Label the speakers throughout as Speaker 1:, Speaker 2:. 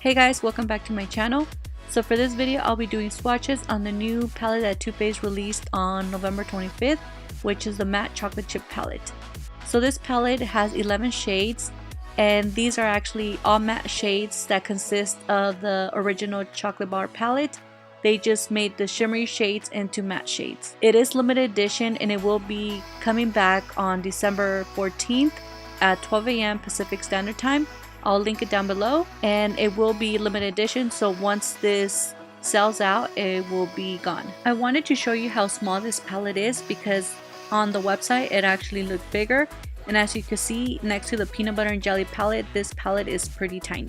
Speaker 1: Hey guys, welcome back to my channel. So for this video, I'll be doing swatches on the new palette that Too Faced released on November 25th, which is the Matte Chocolate Chip palette. So this palette has 11 shades, and these are actually all matte shades that consist of the original chocolate bar palette. They just made the shimmery shades into matte shades. It is limited edition and it will be coming back on December 14th at 12 AM Pacific Standard Time. I'll link it down below, and it will be limited edition, so once this sells out it will be gone. I wanted to show you how small this palette is because on the website it actually looked bigger, and as you can see next to the peanut butter and jelly palette, this palette is pretty tiny.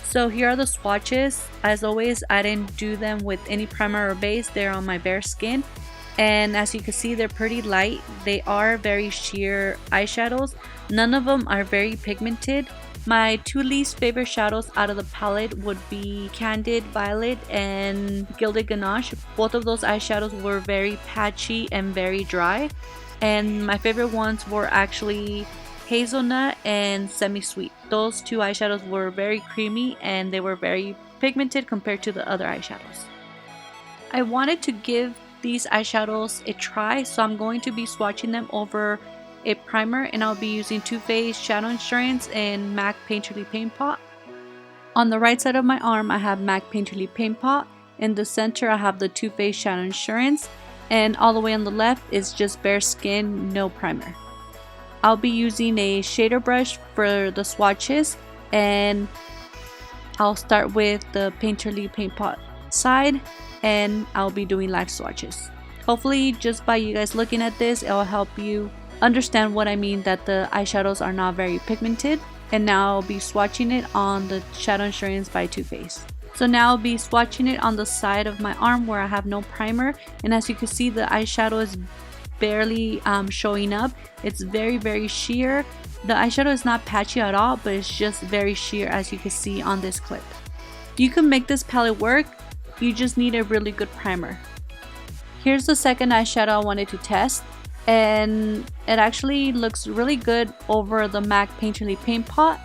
Speaker 1: So here are the swatches. As always, I didn't do them with any primer or base, they're on my bare skin. And as you can see, they're pretty light. They are very sheer eyeshadows. None of them are very pigmented. My two least favorite shadows out of the palette would be Candid Violet and Gilded Ganache. Both of those eyeshadows were very patchy and very dry. And my favorite ones were actually Hazelnut and Semi Sweet. Those two eyeshadows were very creamy and they were very pigmented compared to the other eyeshadows. I wanted to give these eyeshadows a try, so I'm going to be swatching them over a primer, and I'll be using Too Faced Shadow Insurance and MAC Painterly Paint Pot. On the right side of my arm I have MAC Painterly Paint Pot, in the center I have the Too Faced Shadow Insurance, and all the way on the left is just bare skin, no primer. I'll be using a shader brush for the swatches, and I'll start with the Painterly Paint Pot side, and I'll be doing live swatches. Hopefully just by you guys looking at this, it will help you understand what I mean that the eyeshadows are not very pigmented. And now I'll be swatching it on the Shadow Insurance by Too Faced. So now I'll be swatching it on the side of my arm where I have no primer, and as you can see the eyeshadow is barely showing up. It's very sheer. The eyeshadow is not patchy at all, but it's just very sheer as you can see on this clip. You can make this palette work, you just need a really good primer. Here's the second eyeshadow I wanted to test, and it actually looks really good over the MAC Painterly Paint Pot,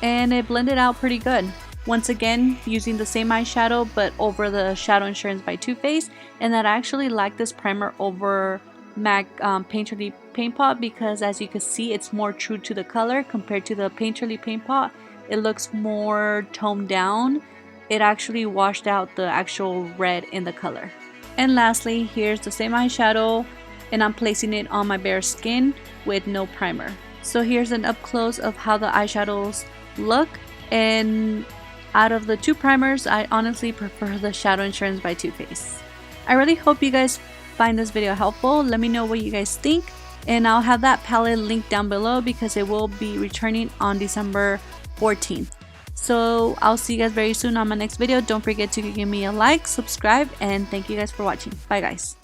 Speaker 1: and it blended out pretty good. Once again, using the same eyeshadow but over the Shadow Insurance by Too Faced, and that I actually like this primer over MAC Painterly Paint Pot because as you can see it's more true to the color compared to the Painterly Paint Pot. It looks more toned down. It actually washed out the actual red in the color. And lastly, here's the same eyeshadow, and I'm placing it on my bare skin with no primer. So here's an up close of how the eyeshadows look, and out of the two primers I honestly prefer the Shadow Insurance by Too Faced. I really hope you guys find this video helpful. Let me know what you guys think, and I'll have that palette linked down below because it will be returning on December 14th. So I'll see you guys very soon on my next video. Don't forget to give me a like, subscribe, and thank you guys for watching. Bye guys.